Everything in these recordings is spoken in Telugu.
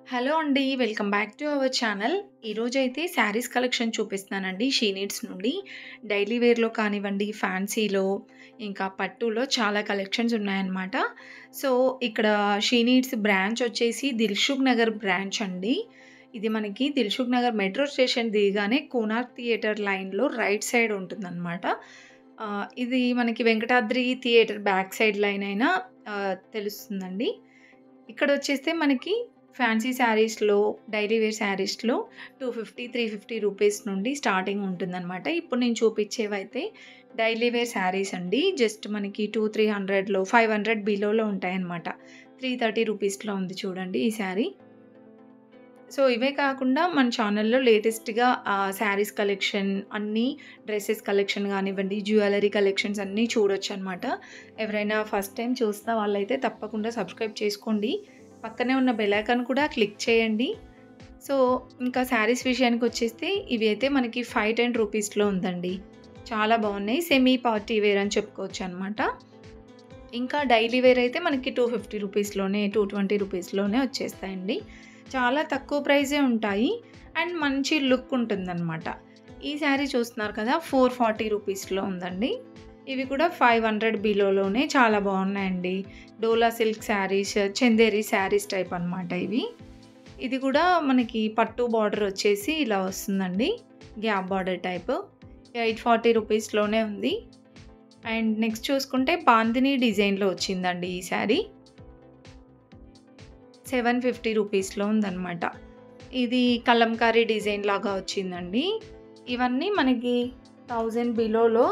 హలో అండి. Welcome back to our channel. ఈరోజైతే శారీస్ కలెక్షన్ చూపిస్తున్నానండి షీ నీడ్స్ నుండి. డైలీ వేర్‌లో కానివ్వండి, ఫ్యాన్సీలో, ఇంకా పట్టులో చాలా కలెక్షన్స్ ఉన్నాయన్నమాట. సో, ఇక్కడ షీ నీడ్స్ బ్రాంచ్ వచ్చేసి దిల్‌సుఖ్ నగర్ బ్రాంచ్ అండి. ఇది మనకి దిల్‌సుఖ్ నగర్ మెట్రో స్టేషన్ దిగగానే కోనార్క్ థియేటర్ లైన్‌లో రైట్ సైడ్ ఉంటుందన్నమాట. ఇది మనకి Venkatadri theatre back side line అయినా తెలుస్తుందండి. ఇక్కడొచ్చేస్తే మనకి ఫ్యాన్సీ శారీస్‌లో, డైలీ వేర్ శారీస్‌లో 250, 350 రూపీస్ నుండి స్టార్టింగ్ ఉంటుందనమాట. ఇప్పుడు నేను చూపిచ్చేవైతే డైలీ వేర్ శారీస్ అండి. జస్ట్ మనకి 2, 300లో 500 బిలోలో ఉంటాయన్నమాట. 330 రూపీస్‌లో ఉంది చూడండి ఈ శారీ. సో, ఇవే కాకుండా మన ఛానల్‌లో లేటెస్ట్‌గా శారీస్ కలెక్షన్ అన్నీ డ్రెసెస్ కలెక్షన్ గానివ్వండి, జ్యువెలరీ కలెక్షన్స్ అన్నీ చూడొచ్చనమాట. ఎవరైనా ఫస్ట్ టైమ్ చూస్తున్న వాళ్ళైతే తప్పకుండా సబ్స్క్రైబ్ చేసుకోండి. పక్కనే ఉన్న బెల్ ఐకాన్ కూడా క్లిక్ చేయండి. సో, ఇంకా శారీస్ విషయానికొచ్చేస్తే ఇవి అయితే మనకి 510 రూపీస్‌లో ఉందండి. చాలా బాగున్నాయి. సెమీ పార్టీ వేర్ అని చెప్పుకోవచ్చనమాట. ఇంకా డైలీ వేర్ అయితే మనకి 250 రూపీస్‌లోనే, 220 రూపీస్‌లోనే వచ్చేస్తాయండి. చాలా తక్కువ ప్రైజే ఉంటాయి. అండ్ మంచి లుక్ ఉంటుందనమాట. ఈ శారీ చూస్తున్నారు కదా! 440 రూపీస్‌లో ఉందండి. ఇవి కూడా 500 బిలోలోనే చాలా బాగున్నాయండి. డోలా సిల్క్ శారీస్, చందేరి శారీస్ టైప్ అనమాట ఇవి. ఇది కూడా మనకి పట్టు బార్డర్ వచ్చేసి ఇలా వస్తుందండి. Gap border type. 840 రూపీస్‌లోనే ఉంది. అండ్ నెక్స్ట్ చూసుకుంటే బాందిని డిజైన్‌లో వచ్చిందండి ఈ శారీ. 750 రూపీస్‌లో ఉందనమాట. ఇది కలంకారీ డిజైన్ లాగా వచ్చిందండి. ఇవన్నీ మనకి 1000 బిలోలో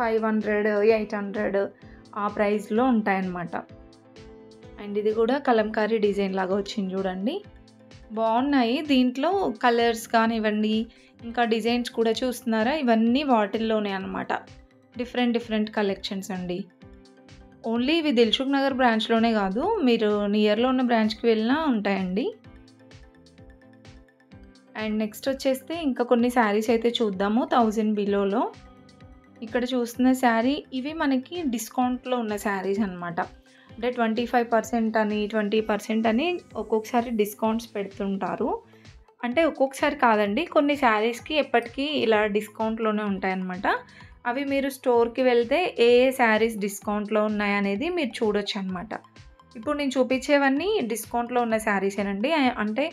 500, 800 ఆ ప్రైస్‌లో ఉంటాయన్నమాట. అండ్ ఇది కూడా కలంకారీ డిజైన్ లాగా వచ్చింది చూడండి. బాగున్నాయి. దీంట్లో కలర్స్ కానివ్వండి, ఇంకా డిజైన్స్ కూడా చూస్తున్నారా? ఇవన్నీ వాటిల్లోనే అనమాట. డిఫరెంట్ కలెక్షన్స్ అండి. ఓన్లీ ఇవి దిల్‌సుఖ్ నగర్ బ్రాంచ్‌లోనే కాదు, మీరు నియర్‌లో ఉన్న బ్రాంచ్‌కి వెళ్ళినా ఉంటాయండి. అండ్ నెక్స్ట్ వచ్చేస్తే ఇంకా కొన్ని శారీస్ అయితే చూద్దాము 1000 బిలోలో. ఇక్కడ చూస్తున్న శారీ ఇవి మనకి డిస్కౌంట్‌లో ఉన్న శారీస్ అనమాట. అంటే 25% అని, 20% అని ఒక్కొక్కసారి డిస్కౌంట్స్ పెడుతుంటారు. అంటే ఒక్కొక్కసారి కాదండి, కొన్ని శారీస్‌కి ఎప్పటికీ ఇలా డిస్కౌంట్‌లోనే ఉంటాయన్నమాట. అవి మీరు స్టోర్‌కి వెళ్తే ఏ శారీస్ డిస్కౌంట్‌లో ఉన్నాయనేది మీరు చూడొచ్చనమాట. ఇప్పుడు నేను చూపించేవన్నీ డిస్కౌంట్‌లో ఉన్న శారీసేనండి. అంటే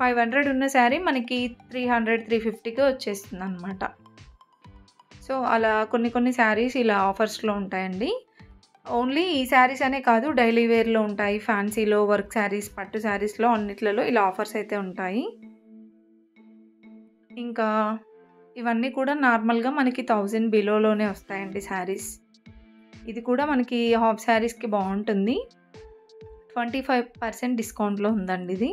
500 ఉన్న శారీ మనకి 300, 350కే వచ్చేస్తుందనమాట. సో, అలా కొన్ని శారీస్ ఇలా ఆఫర్స్‌లో ఉంటాయండి. ఓన్లీ ఈ శారీస్ అనే కాదు, డైలీ వేర్‌లో ఉంటాయి. ఫ్యాన్సీలో, వర్క్ శారీస్, పట్టు శారీస్‌లో అన్నిట్లలో ఇలా ఆఫర్స్ అయితే ఉంటాయి. ఇంకా ఇవన్నీ కూడా నార్మల్‌గా మనకి 1000 బిలోలోనే వస్తాయండి శారీస్. ఇది కూడా మనకి హాఫ్ శారీస్‌కి బాగుంటుంది. 25% డిస్కౌంట్‌లో ఉందండి ఇది.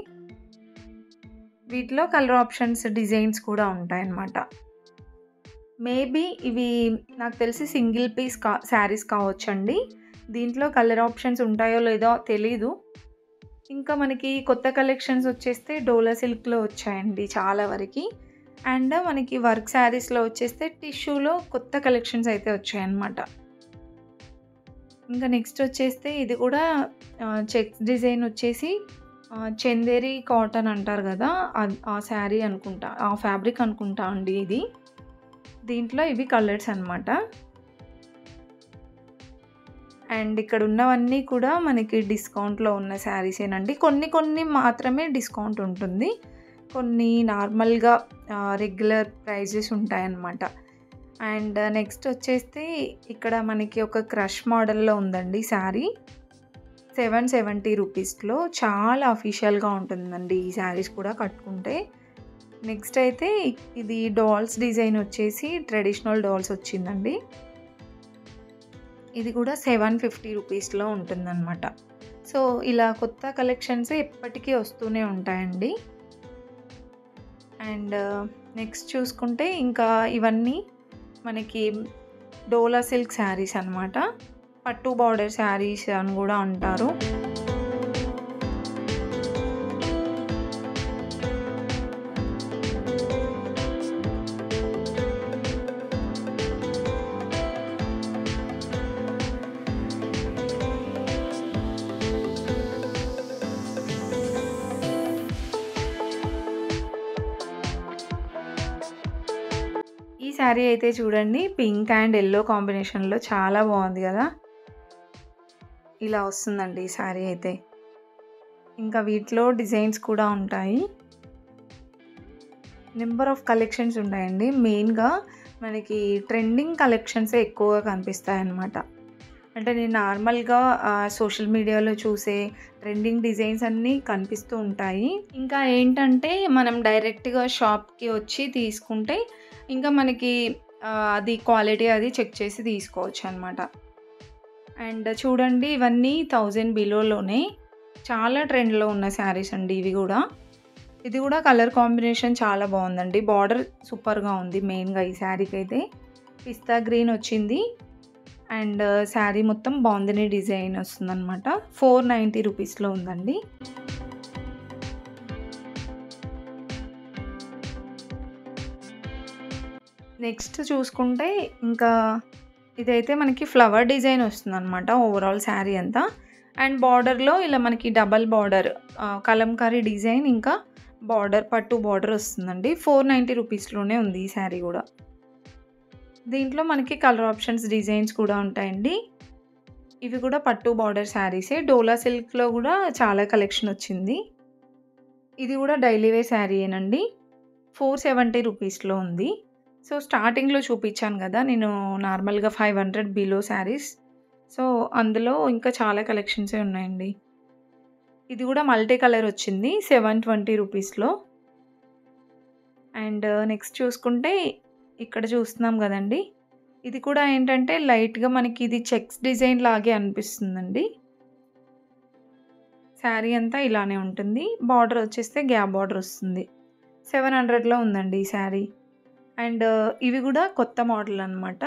వీటిలో కలర్ ఆప్షన్స్, డిజైన్స్ కూడా ఉంటాయన్నమాట. మేబీ ఇవి నాకు తెలిసి సింగిల్ పీస్ శారీస్ కావచ్చండి. దీంట్లో కలర్ ఆప్షన్స్ ఉంటాయో లేదో తెలీదు. ఇంకా మనకి కొత్త కలెక్షన్స్ వచ్చేస్తే డోలా సిల్క్‌లో వచ్చాయండి చాలా వరకి. అండ్ మనకి వర్క్ శారీస్‌లో వచ్చేస్తే టిష్యూలో కొత్త కలెక్షన్స్ అయితే వచ్చాయన్నమాట. ఇంకా నెక్స్ట్ వచ్చేస్తే ఇది కూడా చెక్స్ డిజైన్ వచ్చేసి చందేరి కాటన్ అంటారు కదా! ఆ శారీ అనుకుంటా, ఆ ఫ్యాబ్రిక్ అనుకుంటా అండి ఇది. దీంట్లో ఇవి కలర్స్ అనమాట. అండ్ ఇక్కడ ఉన్నవన్నీ కూడా మనకి డిస్కౌంట్‌లో ఉన్న శారీసేనండి. కొన్ని మాత్రమే డిస్కౌంట్ ఉంటుంది. కొన్ని నార్మల్‌గా రెగ్యులర్ ప్రైజెస్ ఉంటాయన్నమాట. అండ్ నెక్స్ట్ వచ్చేస్తే ఇక్కడ మనకి ఒక క్రష్ మోడల్‌లో ఉందండి శారీ. 770 రూపీస్‌లో చాలా అఫీషియల్‌గా ఉంటుందండి ఈ శారీస్ కూడా కట్టుకుంటే. నెక్స్ట్ అయితే ఇది డాల్స్ డిజైన్ వచ్చేసి ట్రెడిషనల్ డాల్స్ వచ్చిందండి. ఇది కూడా 750 రూపీస్‌లో ఉంటుందన్నమాట. సో, ఇలా కొత్త కలెక్షన్స్ ఎప్పటికీ వస్తూనే ఉంటాయండి. అండ్ నెక్స్ట్ చూసుకుంటే ఇంకా ఇవన్నీ మనకి డోలా సిల్క్ శారీస్ అనమాట. పట్టు బార్డర్ శారీస్ అని కూడా అంటారు. శారీ అయితే చూడండి పింక్ అండ్ యెల్లో కాంబినేషన్‌లో చాలా బాగుంది కదా! ఇలా వస్తుందండి ఈ శారీ అయితే. ఇంకా వీటిలో డిజైన్స్ కూడా ఉంటాయి. నెంబర్ ఆఫ్ కలెక్షన్స్ ఉంటాయండి. మెయిన్‌గా మనకి ట్రెండింగ్ కలెక్షన్సే ఎక్కువగా కనిపిస్తాయన్నమాట. అంటే నేను నార్మల్‌గా సోషల్ మీడియాలో చూసే ట్రెండింగ్ డిజైన్స్ అన్నీ కనిపిస్తూ ఉంటాయి. ఇంకా ఏంటంటే మనం డైరెక్ట్‌గా షాప్‌కి వచ్చి తీసుకుంటే ఇంకా మనకి అది క్వాలిటీ అది చెక్ చేసి తీసుకోవచ్చనమాట. అండ్ చూడండి ఇవన్నీ 1000 బిలోలోనే చాలా ట్రెండ్‌లో ఉన్న శారీస్ అండి ఇవి గూడా. ఇది గూడా కలర్ కాంబినేషన్ చాలా బావుందండి. బార్డర్ సూపర్‌గా ఉంది మెయిన్‌గా ఈ శారీకైతే. పిస్తా గ్రీన్ వచ్చింది. అండ్ శారీ మొత్తం బాందిని డిజైన్ వస్తుందనమాట. 490 రూపీస్‌లో ఉందండి. నెక్స్ట్ చూసుకుంటే ఇంకా ఇదైతే మనకి ఫ్లవర్ డిజైన్ వస్తుందనమాట ఓవరాల్ శారీ అంతా. అండ్ బార్డర్‌లో ఇలా మనకి డబల్ బార్డర్ కలంకారీ డిజైన్ ఇంకా బార్డర్ పట్టు బార్డర్ వస్తుందండి. 490 రూపీస్‌లోనే ఉంది ఈ శారీ గూడా. దీంట్లో మనకి కలర్ ఆప్షన్స్ డిజైన్స్ కూడా ఉంటాయండి. ఇవి కూడా పట్టు బార్డర్ శారీసే. డోలా సిల్క్‌లో గూడా చాలా కలెక్షన్ వచ్చింది. ఇది గూడా డైలీ వేర్ శారీయేనండి. 470 రూపీస్‌లో ఉంది. సో, స్టార్టింగ్‌లో చూపించాను గదా! నేను నార్మల్‌గా 500 బిలో శారీస్. సో, అందులో ఇంకా చాలా కలెక్షన్సే ఉన్నాయండి. ఇది గూడా మల్టీ కలర్ వచ్చింది 720 రూపీస్‌లో. అండ్ నెక్స్ట్ చూసుకుంటే ఇక్కడ చూస్తున్నాం గదండీ! ఇది కూడా ఏంటంటే లైట్‌గా మనకి ఇది చెక్స్ డిజైన్ లాగే అనిపిస్తుందండి. శారీ అంతా ఇలానే ఉంటుంది. బార్డర్ వచ్చేస్తే గ్యాప్ బార్డర్ వస్తుంది. 700లో ఉందండి ఈ శారీ. అండ్ ఇవి గూడా కొత్త మోడల్ అనమాట.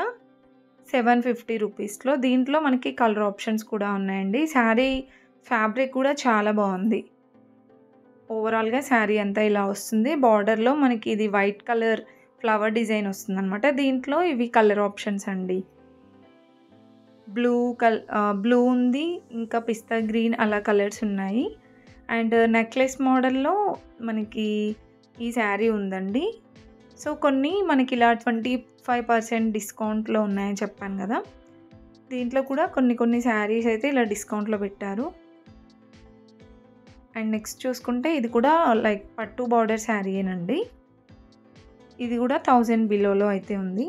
750 రూపీస్‌లో. దీంట్లో మనకి కలర్ ఆప్షన్స్ కూడా ఉన్నాయండి. శారీ ఫ్యాబ్రిక్ కూడా చాలా బావుంది. ఓవరాల్‌గా శారీ అంతా ఇలా వస్తుంది. బార్డర్‌లో మనకి ఇది వైట్ కలర్ ఫ్లవర్ డిజైన్ వస్తుందనమాట. దీంట్లో ఇవి కలర్ ఆప్షన్స్ అండి. బ్లూ ఉంది. ఇంకా పిస్తా గ్రీన్ అలా కలర్స్ ఉన్నాయి. అండ్ నెక్లెస్ మోడల్‌లో మనకి ఈ శారీ ఉందండి. సో, కొన్ని మనకి ఇలా 25% డిస్కౌంట్‌లో ఉన్నాయని చెప్పాను గదా! దీంట్లో కూడా కొన్ని శారీస్ అయితే ఇలా డిస్కౌంట్‌లో పెట్టారు. అండ్ నెక్స్ట్ చూసుకుంటే ఇది కూడా లైక్ పట్టు బార్డర్ శారీయేనండి. ఇది కూడా 1000 బిలోలో అయితే ఉంది.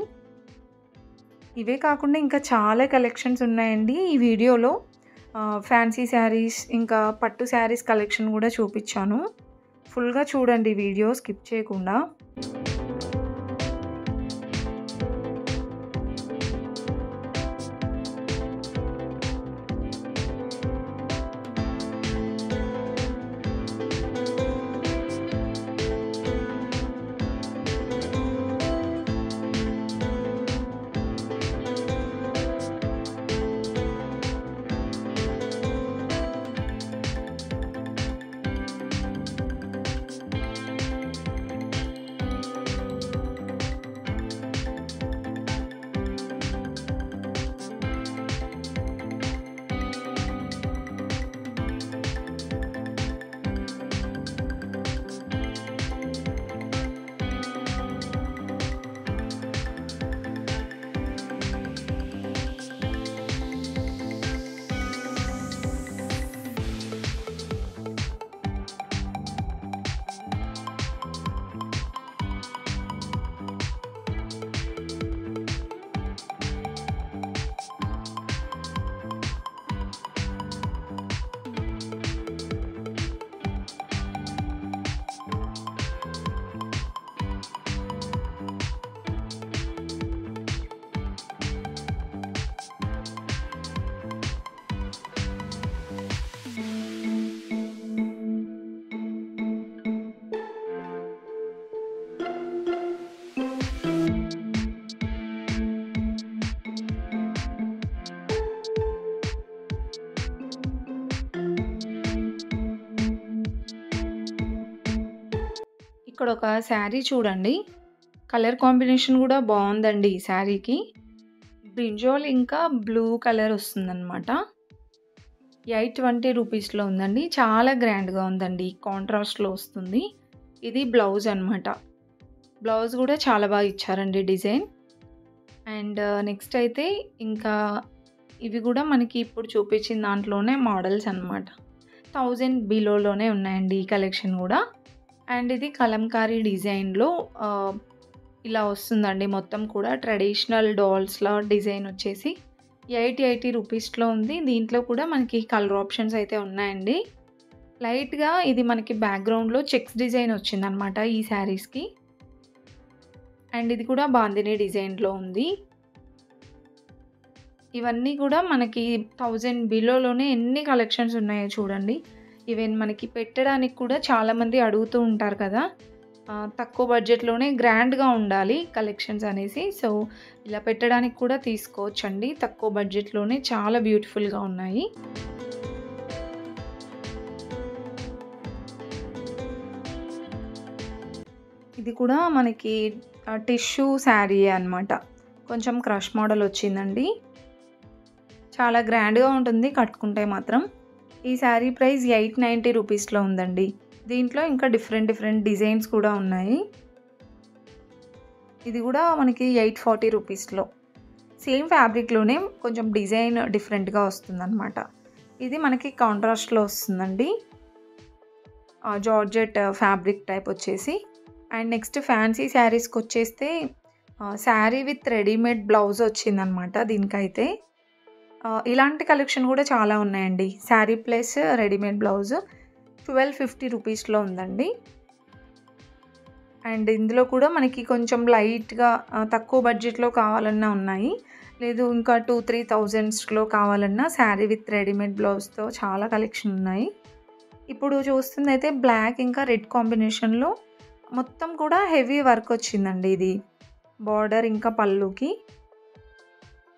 ఇవే కాకుండా ఇంకా చాలా కలెక్షన్స్ ఉన్నాయండి. ఈ వీడియోలో ఫ్యాన్సీ శారీస్ ఇంకా పట్టు శారీస్ కలెక్షన్ కూడా చూపించాను. ఫుల్‌గా చూడండి వీడియో స్కిప్ చేయకుండా. ఇక్కడ ఒక శారీ చూడండి. కలర్ కాంబినేషన్ కూడా బాగుందండి ఈ శారీకి. బ్రింజాల్ ఇంకా బ్లూ కలర్ వస్తుందన్నమాట. 820 రూపీస్‌లో ఉందండి. చాలా గ్రాండ్‌గా ఉందండి. కాంట్రాస్ట్‌లో వస్తుంది. ఇది బ్లౌజ్ అనమాట. బ్లౌజ్ కూడా చాలా బాగా ఇచ్చారండి డిజైన్. అండ్ నెక్స్ట్ అయితే ఇంకా ఇవి గూడా మనకి ఇప్పుడు చూపించిన దాంట్లోనే మోడల్స్ అనమాట. 1000 బిలోలోనే ఉన్నాయండి ఈ కలెక్షన్ గూడా. అండ్ ఇది కలంకారీ డిజైన్‌లో ఇలా వస్తుందండి మొత్తం కూడా ట్రెడిషనల్ డాల్స్‌లా డిజైన్ వచ్చేసి 880 రూపీస్‌లో ఉంది. దీంట్లో కూడా మనకి కలర్ ఆప్షన్స్ అయితే ఉన్నాయండి. లైట్‌గా ఇది మనకి బ్యాక్‌గ్రౌండ్‌లో చెక్స్ డిజైన్ వచ్చిందనమాట ఈ శారీస్‌కి. అండ్ ఇది కూడా బాందిని డిజైన్‌లో ఉంది. ఇవన్నీ కూడా మనకి 1000 బిలోలోనే ఎన్ని కలెక్షన్స్ ఉన్నాయో చూడండి. ఈవెన్ మనకి పెట్టడానికి కూడా చాలామంది అడుగుతూ ఉంటారు కదా! తక్కువ బడ్జెట్‌లోనే గ్రాండ్‌గా ఉండాలి కలెక్షన్స్ అనేసి. సో, ఇలా పెట్టడానికి కూడా తీసుకోవచ్చండి. తక్కువ బడ్జెట్‌లోనే చాలా బ్యూటిఫుల్‌గా ఉన్నాయి. ఇది కూడా మనకి టిష్యూ శారీయే అనమాట. కొంచెం క్రష్ మోడల్ వచ్చిందండి. చాలా గ్రాండ్‌గా ఉంటుంది కట్టుకుంటే మాత్రం. ఈ శారీ ప్రైస్ 890 రూపీస్‌లో ఉందండి. దీంట్లో ఇంకా డిఫరెంట్ డిజైన్స్ కూడా ఉన్నాయి. ఇది కూడా మనకి 840 రూపీస్‌లో. సేమ్ ఫ్యాబ్రిక్‌లోనే కొంచెం డిజైన్ డిఫరెంట్‌గా వస్తుందనమాట. ఇది మనకి కాంట్రాస్ట్‌లో వస్తుందండి. జార్జెట్ ఫ్యాబ్రిక్ టైప్ వచ్చేసి. అండ్ నెక్స్ట్ ఫ్యాన్సీ శారీస్‌కొచ్చేస్తే శారీ విత్ రెడీమేడ్ బ్లౌజ్ వచ్చిందనమాట దీనికైతే. ఇలాంటి కలెక్షన్ కూడా చాలా ఉన్నాయండి. శారీ ప్లస్ రెడీమేడ్ బ్లౌజ్ 1250 రూపీస్‌లో ఉందండి. అండ్ ఇందులో కూడా మనకి కొంచెం లైట్‌గా తక్కువ బడ్జెట్‌లో కావాలన్నా ఉన్నాయి. లేదు ఇంకా 2,000-3,000స్‌లో కావాలన్నా శారీ విత్ రెడీమేడ్ బ్లౌజ్‌తో చాలా కలెక్షన్ ఉన్నాయి. ఇప్పుడు చూస్తుందయితే బ్లాక్ ఇంకా రెడ్ కాంబినేషన్‌లో మొత్తం కూడా హెవీ వర్క్ వచ్చిందండి ఇది. బార్డర్ ఇంకా పళ్ళుకి.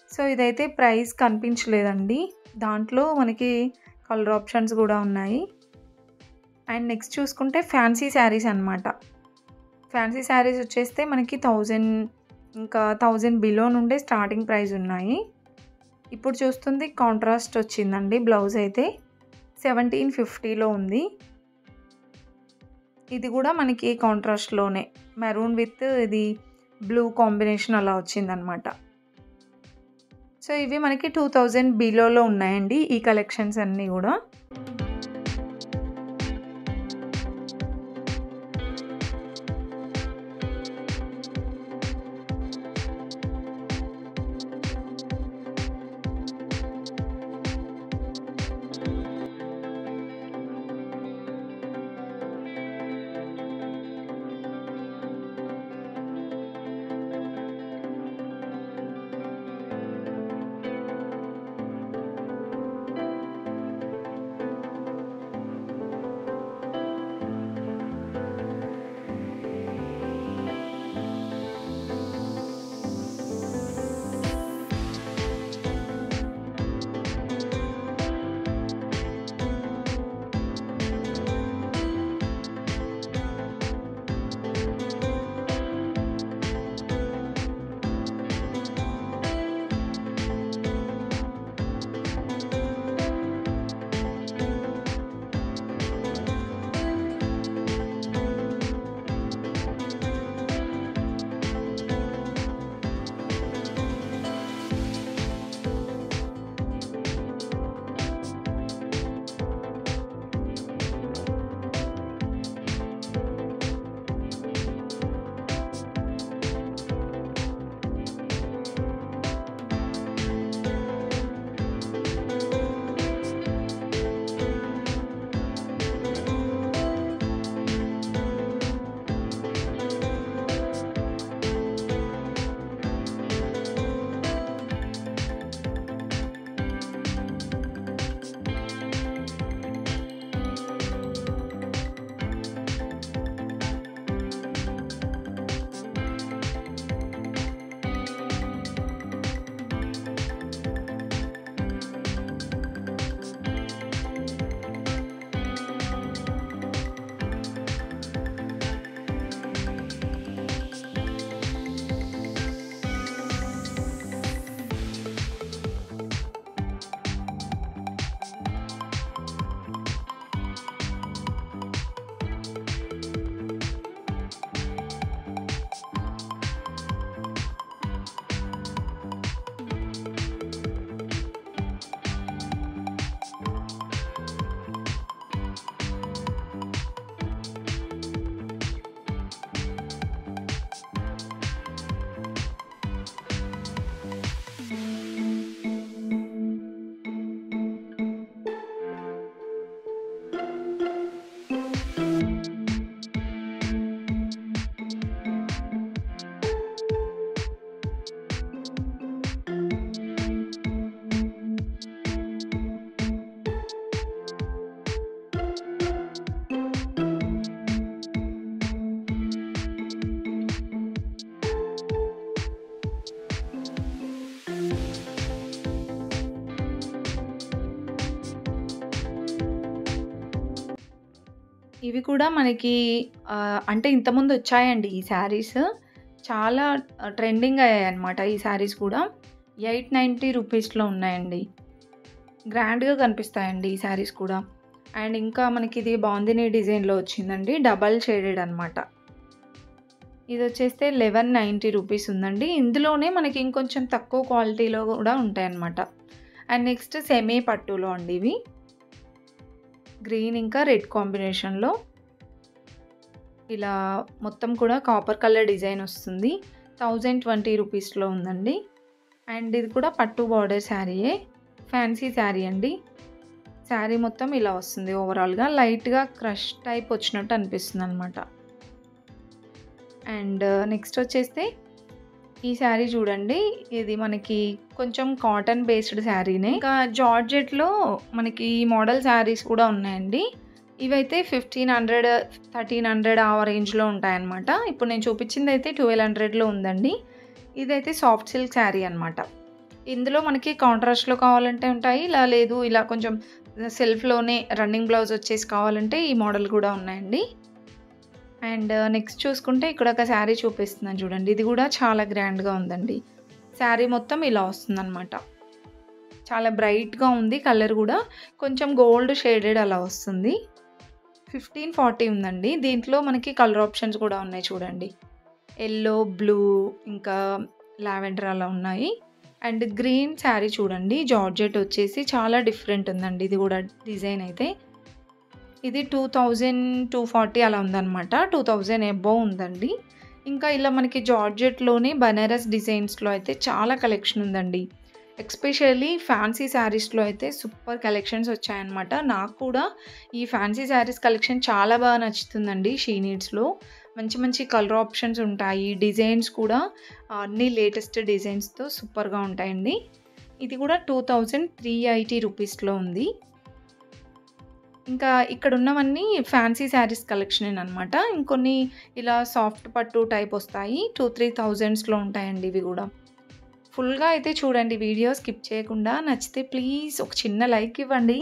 సో, ఇదైతే ప్రైస్ కనిపించలేదండి. దాంట్లో మనకి కలర్ ఆప్షన్స్ కూడా ఉన్నాయి. అండ్ నెక్స్ట్ చూసుకుంటే ఫ్యాన్సీ శారీస్ అనమాట. ఫ్యాన్సీ శారీస్ వచ్చేస్తే మనకి 1000 ఇంకా 1000 బిలో నుండే స్టార్టింగ్ ప్రైస్ ఉన్నాయి. ఇప్పుడు చూస్తుంది కాంట్రాస్ట్ వచ్చిందండి బ్లౌజ్ అయితే 1750లో ఉంది. ఇది కూడా మనకి కాంట్రాస్ట్‌లోనే మెరూన్ విత్ ఇది బ్లూ కాంబినేషన్ అలా వచ్చిందనమాట. సో, ఇవి మనకి 2000 బిలోలో ఉన్నాయండి ఈ కలెక్షన్స్ అన్నీ కూడా. ఇవి కూడా మనకి అంటే ఇంతకుముందు వచ్చాయండి ఈ శారీస్. చాలా ట్రెండింగ్ అయ్యాయన్నమాట ఈ శారీస్ కూడా. 890 రూపీస్‌లో ఉన్నాయండి. గ్రాండ్‌గా కనిపిస్తాయండి ఈ శారీస్ కూడా. అండ్ ఇంకా మనకిది బాందిని డిజైన్‌లో వచ్చిందండి. డబల్ షేడెడ్ అనమాట. ఇదొచ్చేస్తే 1190 రూపీస్ ఉందండి. ఇందులోనే మనకి ఇంకొంచెం తక్కువ క్వాలిటీలో కూడా ఉంటాయన్నమాట. అండ్ నెక్స్ట్ సెమీ పట్టులో అండి ఇవి. గ్రీన్ ఇంకా రెడ్ కాంబినేషన్‌లో ఇలా మొత్తం కూడా కాపర్ కలర్ డిజైన్ వస్తుంది. 1020 రూపీస్‌లో ఉందండి. అండ్ ఇది కూడా పట్టు బార్డర్ శారీయే. ఫ్యాన్సీ శారీ అండి. శారీ మొత్తం ఇలా వస్తుంది ఓవరాల్‌గా. లైట్‌గా క్రష్ టైప్ వచ్చినట్టు అనిపిస్తుందనమాట. అండ్ నెక్స్ట్ వచ్చేస్తే ఈ శారీ చూడండి. ఇది మనకి కొంచెం కాటన్ బేస్డ్ శారీనే. ఇంకా జార్జెట్‌లో మనకి ఈ మోడల్ శారీస్ కూడా ఉన్నాయండి. ఇవైతే 1500, 1300 ఆ రేంజ్‌లో ఉంటాయన్నమాట. ఇప్పుడు నేను చూపించిందైతే 1200లో ఉందండి. ఇదైతే సాఫ్ట్ సిల్క్ శారీ అనమాట. ఇందులో మనకి కాంట్రాస్ట్‌లో కావాలంటే ఉంటాయి. ఇలా లేదు, ఇలా కొంచెం సెల్ఫ్‌లోనే రన్నింగ్ బ్లౌజ్ వచ్చేసి కావాలంటే ఈ మోడల్ కూడా ఉన్నాయండి. అండ్ నెక్స్ట్ చూసుకుంటే ఇక్కడ ఒక శారీ చూపిస్తున్నాను చూడండి. ఇది కూడా చాలా గ్రాండ్‌గా ఉందండి. శారీ మొత్తం ఇలా వస్తుందన్నమాట. చాలా బ్రైట్‌గా ఉంది కలర్ కూడా. కొంచెం గోల్డ్ షేడెడ్ అలా వస్తుంది. 1540 ఉందండి. దీంట్లో మనకి కలర్ ఆప్షన్స్ కూడా ఉన్నాయి చూడండి. యెల్లో, బ్లూ ఇంకా లావెండర్ అలా ఉన్నాయి. అండ్ గ్రీన్ శారీ చూడండి. జార్జెట్ వచ్చేసి చాలా డిఫరెంట్ ఉందండి ఇది కూడా డిజైన్ అయితే. ఇది 2240 అలా ఉందన్నమాట. 2000 అబోవ్ ఉందండి. ఇంకా ఇలా మనకి జార్జెట్‌లోనే బనారస్ డిజైన్స్‌లో అయితే చాలా కలెక్షన్ ఉందండి. ఎస్పెషల్లీ ఫ్యాన్సీ శారీస్‌లో అయితే సూపర్ కలెక్షన్స్ వచ్చాయన్నమాట. నాకు కూడా ఈ ఫ్యాన్సీ శారీస్ కలెక్షన్ చాలా బాగా నచ్చుతుందండి షీ నీడ్స్‌లో. మంచి మంచి కలర్ ఆప్షన్స్ ఉంటాయి. డిజైన్స్ కూడా అన్నీ లేటెస్ట్ డిజైన్స్‌తో సూపర్‌గా ఉంటాయండి. ఇది కూడా 2380 రూపీస్‌లో ఉంది. ఇంకా ఇక్కడున్నవన్నీ ఫ్యాన్సీ శారీస్ కలెక్షనేననమాట. ఇంకొన్ని ఇలా సాఫ్ట్ పట్టు టైప్ వస్తాయి. 2, 3000స్‌లో ఉంటాయండి ఇవి గూడా. ఫుల్‌గా అయితే చూడండి వీడియో స్కిప్ చేయకుండా. నచ్చితే ప్లీజ్ ఒక చిన్న లైక్ ఇవ్వండి.